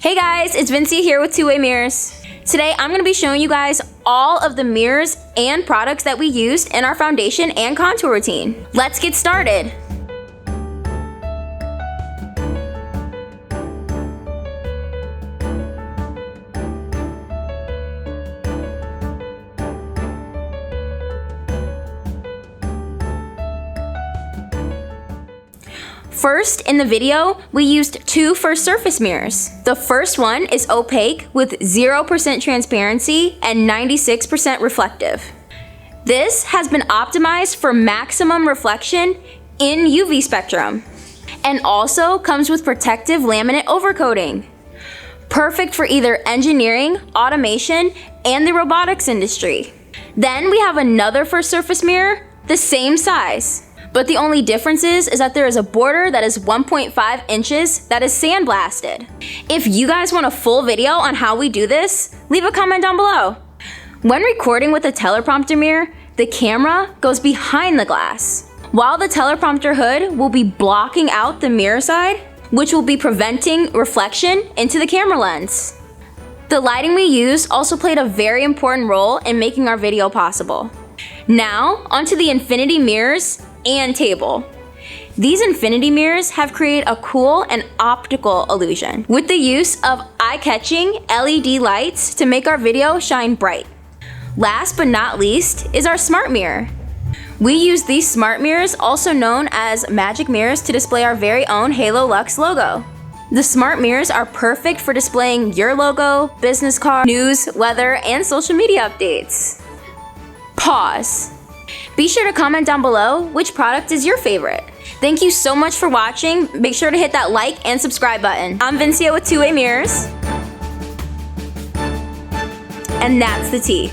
Hey guys, it's Vincia here with Two Way Mirrors. Today I'm going to be showing you guys all of the mirrors and products that we used in our foundation and contour routine. Let's get started. First, in the video, we used two first surface mirrors. The first one is opaque with 0% transparency and 96% reflective. This has been optimized for maximum reflection in UV spectrum and also comes with protective laminate overcoating. Perfect for either engineering, automation, and the robotics industry. Then we have another first surface mirror, the same size. But the only difference is that there is a border that is 1.5 inches that is sandblasted. If you guys want a full video on how we do this, leave a comment down below. When recording with a teleprompter mirror, the camera goes behind the glass, while the teleprompter hood will be blocking out the mirror side, which will be preventing reflection into the camera lens. The lighting we used also played a very important role in making our video possible. Now, onto the infinity mirrors and table. These infinity mirrors have created a cool and optical illusion with the use of eye-catching LED lights to make our video shine bright. Last but not least is our smart mirror. We use these smart mirrors, also known as magic mirrors, to display our very own Halo Luxe logo. The smart mirrors are perfect for displaying your logo, business card, news, weather, and social media updates. Pause. Be sure to comment down below which product is your favorite. Thank you so much for watching. Make sure to hit that like and subscribe button. I'm Vincia with Two Way Mirrors. And that's the tea.